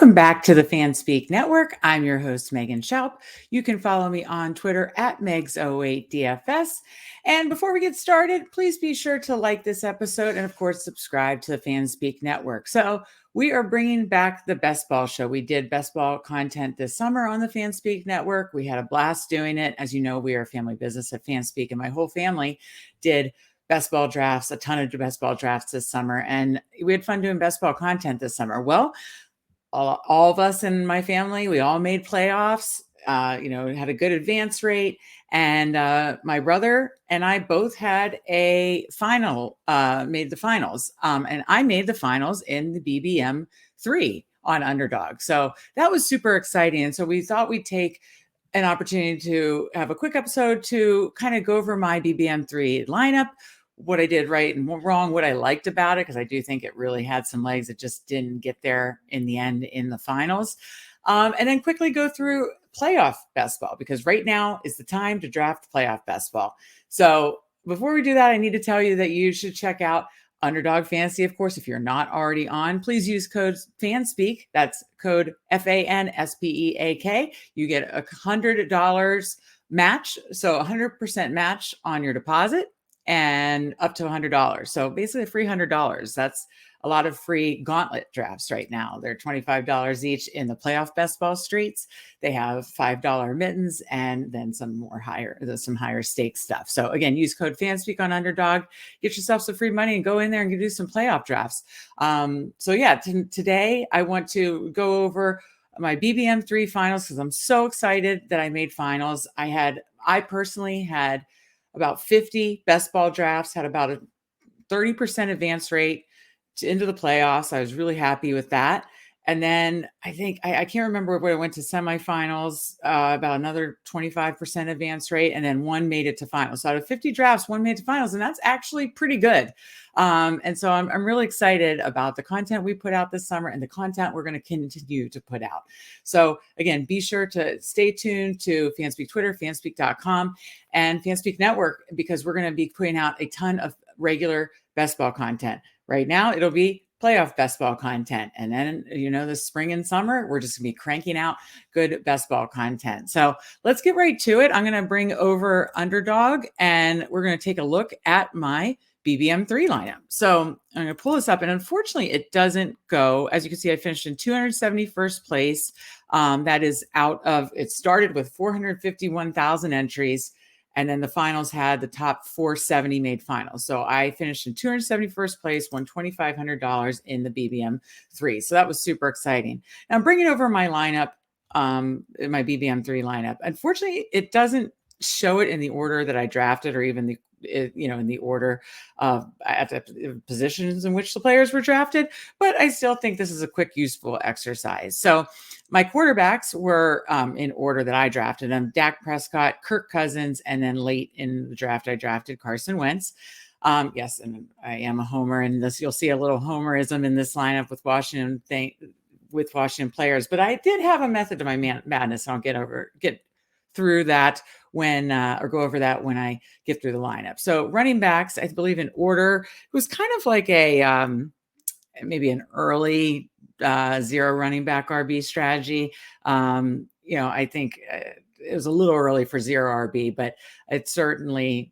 Welcome back to the Fanspeak Network. I'm your host, Megan Shoup. You can follow me on Twitter at Megs08DFS. And before we get started, please be sure to like this episode and, of course, subscribe to the Fanspeak Network. So we are bringing back the Best Ball Show. We did Best Ball content this summer on the Fanspeak Network. We had a blast doing it. As you know, we are a family business at Fanspeak, and my whole family did best ball drafts, a ton of best ball drafts this summer. And we had fun doing best ball content this summer. Well, all of us in my family, we all made playoffs, had a good advance rate. And my brother and I both had a made the finals. And I made the finals in the BBM3 on Underdog. So that was super exciting. And so we thought we'd take an opportunity to have a quick episode to kind of go over my BBM3 lineup, what I did right and wrong, what I liked about it, because I do think it really had some legs. It just didn't get there in the end in the finals. And then quickly go through playoff best ball, because right now is the time to draft playoff best ball. So before we do that, I need to tell you that you should check out Underdog Fantasy. Of course, if you're not already on, please use code FANSPEAK. That's code FANSPEAK. You get $100 match. So 100% match on your deposit and up to $100. So basically a free $100. That's a lot of free gauntlet drafts right now. They're $25 each in the playoff best ball streets. They have $5 mittens and then some higher stake stuff. So again, use code FANSPEAK on Underdog, get yourself some free money and go in there and do some playoff drafts. Today I want to go over my BBM3 finals because I'm so excited that I made finals. I personally had about 50 best ball drafts, had about a 30% advance rate into the playoffs. I was really happy with that. And then I think, I can't remember where I went to semifinals, about another 25% advance rate. And then one made it to finals. So out of 50 drafts, one made it to finals. And that's actually pretty good. And so I'm really excited about the content we put out this summer and the content we're going to continue to put out. So again, be sure to stay tuned to Fanspeak Twitter, fanspeak.com, and Fanspeak Network, because we're going to be putting out a ton of regular best ball content. Right now, it'll be playoff best ball content. And then, the spring and summer, we're just going to be cranking out good best ball content. So let's get right to it. I'm going to bring over Underdog and we're going to take a look at my BBM3 lineup. So I'm going to pull this up, and unfortunately it doesn't go. As you can see, I finished in 271st place. It started with 451,000 entries. And then the finals had the top 470 made finals. So I finished in 271st place, won $2,500 in the BBM3. So that was super exciting. Now I'm bringing over my lineup, my BBM3 lineup. Unfortunately, it doesn't show it in the order that I drafted, or even in the order of at the positions in which the players were drafted. But I still think this is a quick, useful exercise. So my quarterbacks were in order that I drafted them: Dak Prescott, Kirk Cousins, and then late in the draft, I drafted Carson Wentz. Yes, and I am a homer, and you'll see a little homerism in this lineup with Washington players. But I did have a method to my madness. And I'll get through that or go over that when I get through the lineup. So running backs, I believe in order, it was kind of like maybe an early zero running back RB strategy. I think it was a little early for zero RB, but it certainly,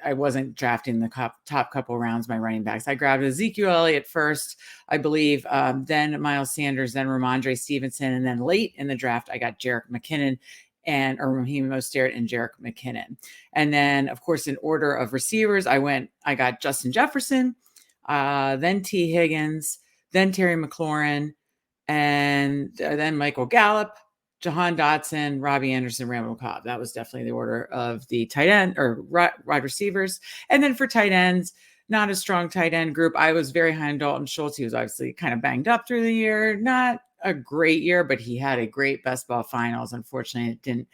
I wasn't drafting the top couple rounds, my running backs. I grabbed Ezekiel Elliott first, I believe, then Miles Sanders, then Ramondre Stevenson. And then late in the draft, I got Jerick McKinnon or Raheem Mostert and Jerick McKinnon. And then, of course, in order of receivers, I got Justin Jefferson, then T. Higgins, then Terry McLaurin, and then Michael Gallup, Jahan Dotson, Robbie Anderson, Randall Cobb. That was definitely the order of the tight end or wide receivers. And then for tight ends, not a strong tight end group. I was very high on Dalton Schultz. He was obviously kind of banged up through the year. Not a great year, but he had a great best ball finals. Unfortunately, it didn't,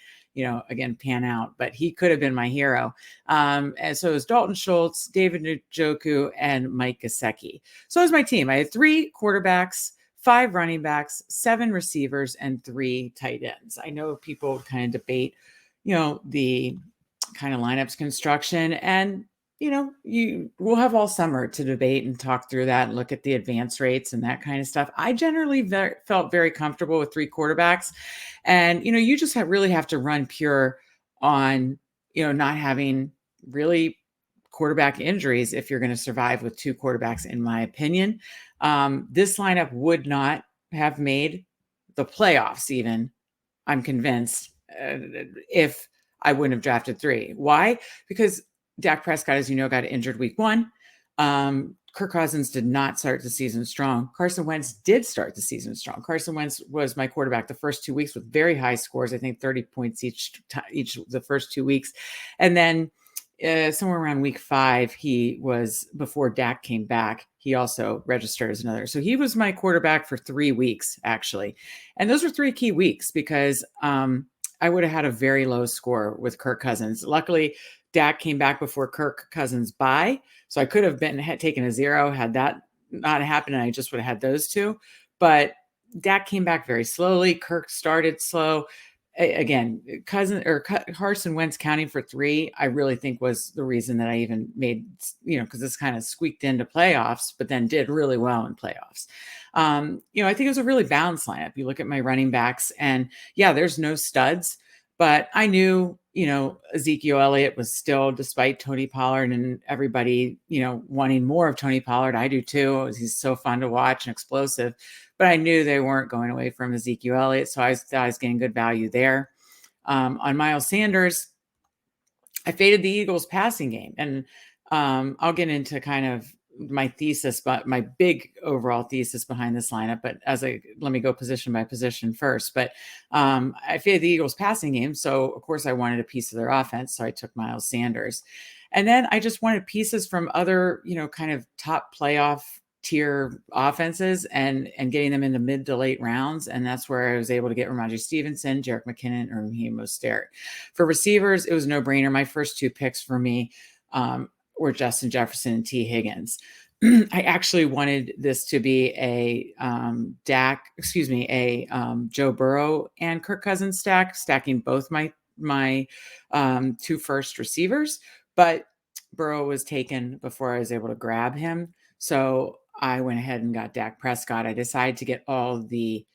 again, pan out, but he could have been my hero. And so it was Dalton Schultz, David Njoku, and Mike Gesicki. So it was my team. I had 3 quarterbacks, 5 running backs, 7 receivers, and 3 tight ends. I know people kind of debate, the kind of lineups construction, and we'll have all summer to debate and talk through that and look at the advance rates and that kind of stuff. I generally felt very comfortable with 3 quarterbacks. And, you just really have to run pure on, not having really quarterback injuries if you're going to survive with 2 quarterbacks, in my opinion. This lineup would not have made the playoffs even, I'm convinced, if I wouldn't have drafted 3. Why? Because Dak Prescott, as you know, got injured week 1. Kirk Cousins did not start the season strong. Carson Wentz did start the season strong. Carson Wentz was my quarterback the first 2 weeks with very high scores. I think 30 points each the first 2 weeks. And then somewhere around week 5, he was, before Dak came back, he also registered as another. So he was my quarterback for 3 weeks, actually. And those were 3 key weeks because I would have had a very low score with Kirk Cousins. Luckily, Dak came back before Kirk Cousins' bye. So I could have taken a 0 had that not happened, and I just would have had those 2. But Dak came back very slowly. Kirk started slow. Again, Carson Wentz counting for 3, I really think was the reason that I even made, because this kind of squeaked into playoffs, but then did really well in playoffs. I think it was a really balanced lineup. You look at my running backs, and yeah, there's no studs, but I knew, Ezekiel Elliott was still, despite Tony Pollard and everybody, wanting more of Tony Pollard. I do too. He's so fun to watch and explosive. But I knew they weren't going away from Ezekiel Elliott, so I thought I was getting good value there. On Miles Sanders, I faded the Eagles' passing game, and I'll get into kind of my thesis, but my big overall thesis behind this lineup. But let me go position by position first. But I faded the Eagles' passing game, so of course I wanted a piece of their offense, so I took Miles Sanders, and then I just wanted pieces from other, kind of top playoff tier offenses and getting them in the mid to late rounds. And that's where I was able to get Ramondre Stevenson, Jerick McKinnon, or Raheem Mostert. For receivers, it was no brainer. My first 2 picks for me were Justin Jefferson and T. Higgins. I actually wanted this to be a Joe Burrow and Kirk Cousins stacking both my 2 first receivers, but Burrow was taken before I was able to grab him. So I went ahead and got Dak Prescott. I decided to get all the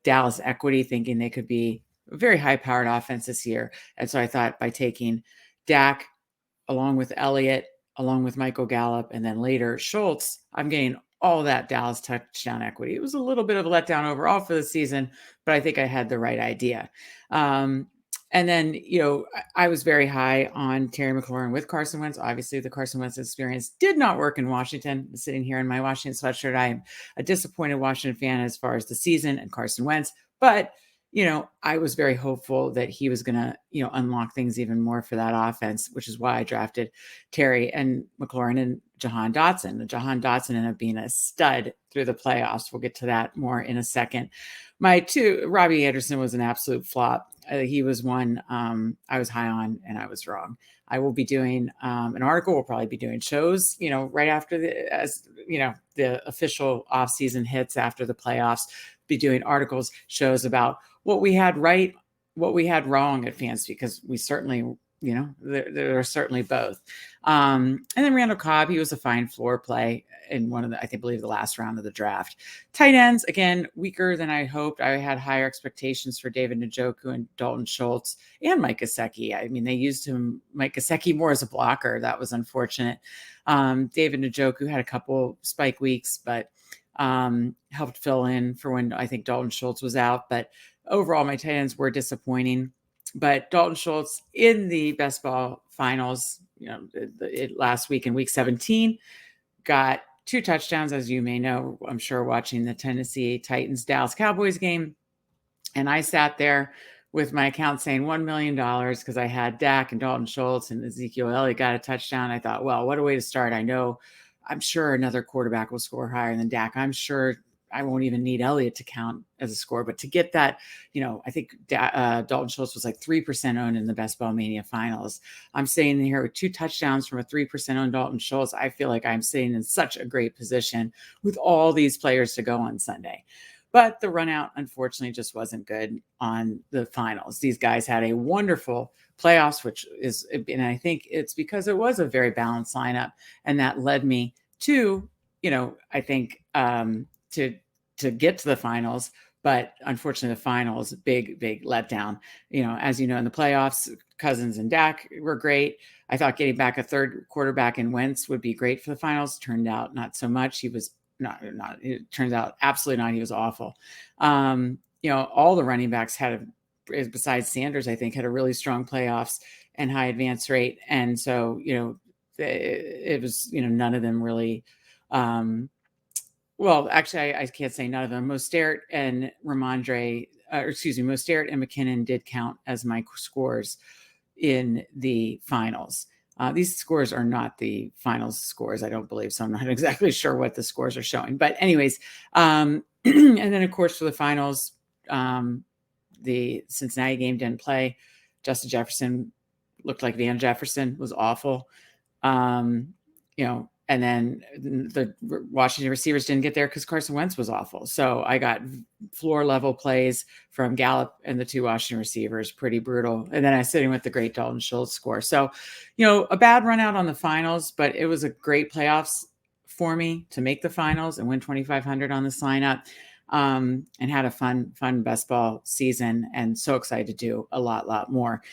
Dallas equity, thinking they could be a very high-powered offense this year. And so I thought by taking Dak along with Elliott, along with Michael Gallup, and then later Schultz, I'm getting all that Dallas touchdown equity. It was a little bit of a letdown overall for the season, but I think I had the right idea. And then, I was very high on Terry McLaurin with Carson Wentz. Obviously, the Carson Wentz experience did not work in Washington. I'm sitting here in my Washington sweatshirt. I am a disappointed Washington fan as far as the season and Carson Wentz. But, I was very hopeful that he was going to, unlock things even more for that offense, which is why I drafted Terry and McLaurin and Jahan Dotson. And Jahan Dotson ended up being a stud through the playoffs. We'll get to that more in a second. My 2, Robbie Anderson, was an absolute flop. He was one I was high on, and I was wrong. I will be doing an article. We'll probably be doing shows, right after the official offseason hits after the playoffs. Be doing articles, shows about what we had right, what we had wrong at Fanspeak, because we certainly, there are certainly both. And then Randall Cobb, he was a fine floor play in one of the, believe the last round of the draft. Tight ends, again, weaker than I hoped. I had higher expectations for David Njoku and Dalton Schultz and Mike Gesicki. I mean, they used Mike Gesicki more as a blocker. That was unfortunate. David Njoku had a couple spike weeks, but helped fill in for when I think Dalton Schultz was out. But overall, my tight ends were disappointing. But Dalton Schultz in the best ball finals, last week in week 17, got 2 touchdowns, as you may know, I'm sure, watching the Tennessee Titans Dallas Cowboys game. And I sat there with my account saying $1 million because I had Dak and Dalton Schultz and Ezekiel Elliott got a touchdown. I thought, well, what a way to start. I'm sure another quarterback will score higher than Dak. I'm sure I won't even need Elliott to count as a score, but to get that, I think Dalton Schultz was like 3% owned in the Best Ball Mania finals. I'm sitting here with 2 touchdowns from a 3% owned Dalton Schultz. I feel like I'm sitting in such a great position with all these players to go on Sunday. But the run out, unfortunately, just wasn't good on the finals. These guys had a wonderful playoffs, and I think it's because it was a very balanced lineup, and that led me to, I think, to get to the finals. But unfortunately, the finals, big letdown. As you know, in the playoffs, Cousins and Dak were great. I thought getting back a third quarterback in Wentz would be great for the finals. Turned out not so much. He was not. It turns out absolutely not. He was awful. All the running backs besides Sanders, I think, had a really strong playoffs and high advance rate. And so, it was, none of them really. Well, actually, I can't say none of them. Mostert and Mostert and McKinnon did count as my scores in the finals. These scores are not the finals scores, I don't believe, so I'm not exactly sure what the scores are showing. But anyways, and then, of course, for the finals, the Cincinnati game didn't play. Justin Jefferson looked like Van Jefferson, was awful. And then the Washington receivers didn't get there because Carson Wentz was awful. So I got floor level plays from Gallup and the two Washington receivers, pretty brutal. And then I was sitting with the great Dalton Schultz score. So, a bad run out on the finals, but it was a great playoffs for me to make the finals and win 2,500 on this lineup. And had a fun best ball season, and so excited to do a lot more.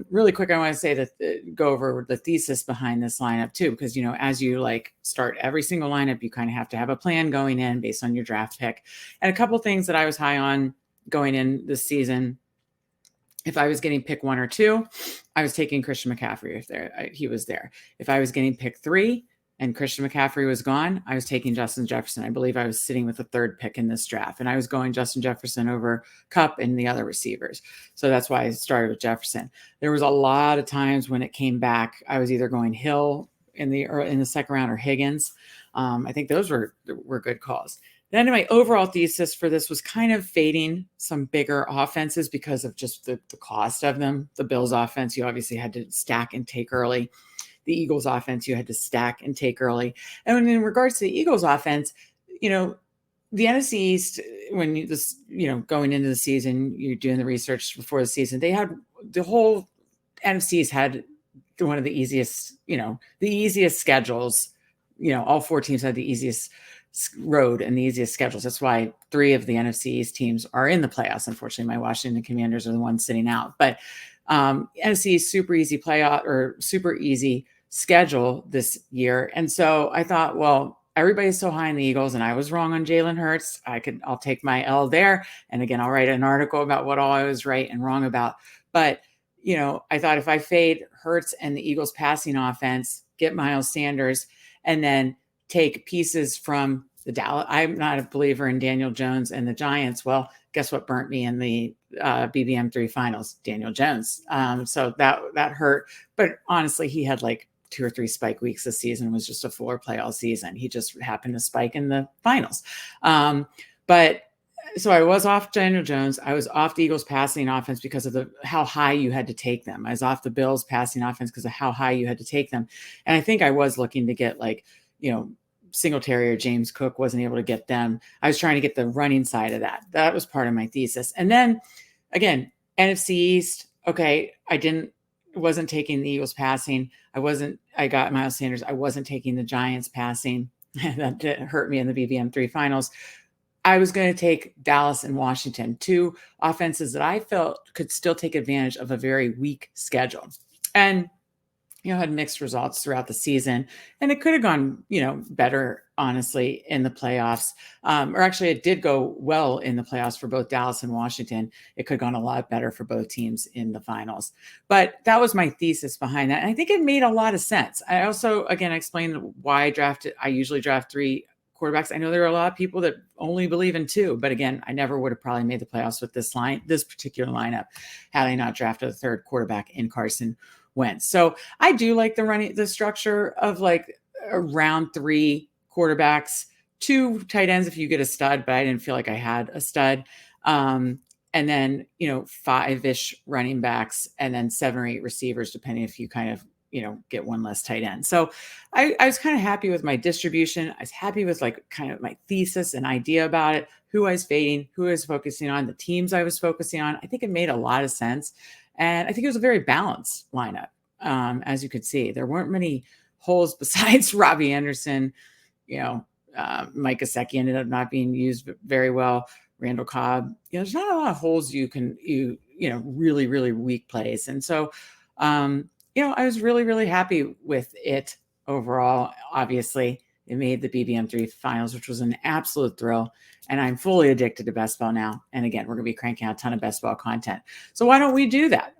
Really quick, I want to say that go over the thesis behind this lineup too, because as you start every single lineup, you kind of have to have a plan going in based on your draft pick. And a couple things that I was high on going in this season. If I was getting pick 1 or 2, I was taking Christian McCaffrey if he was there. If I was getting pick 3 and Christian McCaffrey was gone, I was taking Justin Jefferson. I believe I was sitting with the third pick in this draft, and I was going Justin Jefferson over Kupp and the other receivers. So that's why I started with Jefferson. There was a lot of times when it came back, I was either going Hill in the second round or Higgins. I think those were good calls. Then my overall thesis for this was kind of fading some bigger offenses because of just the cost of them. The Bills offense, you obviously had to stack and take early. The Eagles offense, you had to stack and take early. And in regards to the Eagles offense, the NFC East, going into the season, you're doing the research before the season, they had the whole NFC East had one of the easiest schedules. All 4 teams had the easiest road and the easiest schedules. That's why 3 of the NFC East teams are in the playoffs. Unfortunately, my Washington Commanders are the ones sitting out. But NFC East, super easy playoff or super easy schedule this year. And so I thought, well, everybody's so high in the Eagles, and I was wrong on Jalen Hurts. I'll take my L there. And again, I'll write an article about what all I was right and wrong about. But, I thought if I fade Hurts and the Eagles passing offense, get Miles Sanders, and then take pieces from the Dallas. I'm not a believer in Daniel Jones and the Giants. Well, guess what burnt me in the BBM3 Finals? Daniel Jones. So that hurt. But honestly, he had 2 or 3 spike weeks this season. It was just a 4 play all season. He just happened to spike in the finals. But so I was off Daniel Jones. I was off the Eagles passing offense because of how high you had to take them. I was off the Bills passing offense because of how high you had to take them. And I think I was looking to get Singletary or James Cook, wasn't able to get them. I was trying to get the running side of that. That was part of my thesis. And then again, NFC East. Okay. Wasn't taking the Eagles passing. I got Miles Sanders. I wasn't taking the Giants passing. That hurt me in the BBM3 Finals. I was going to take Dallas and Washington, 2 offenses that I felt could still take advantage of a very weak schedule. And had mixed results throughout the season, and it could have gone, better, honestly, in the playoffs. Or actually, it did go well in the playoffs for both Dallas and Washington. It could have gone a lot better for both teams in the finals. But that was my thesis behind that. And I think it made a lot of sense. I also, again, explained why I usually draft 3 quarterbacks. I know there are a lot of people that only believe in 2, but again, I never would have probably made the playoffs with this particular lineup had I not drafted a 3rd quarterback in Carson Wentz. So I do like the structure of around 3 quarterbacks, 2 tight ends if you get a stud, but I didn't feel like I had a stud. And then, 5-ish running backs, and then 7 or 8 receivers, depending if you kind of, get 1 less tight end. So I was kind of happy with my distribution. I was happy with kind of my thesis and idea about it, who I was fading, who I was focusing on, the teams I was focusing on. I think it made a lot of sense. And I think it was a very balanced lineup. As you could see, there weren't many holes besides Robbie Anderson. You know, Mike Gesicki ended up not being used very well. Randall Cobb, there's not a lot of holes really, really weak plays. And so, I was really, really happy with it overall. Obviously, it made the BBM3 finals, which was an absolute thrill. And I'm fully addicted to best ball now. And again, we're going to be cranking out a ton of best ball content. So why don't we do that?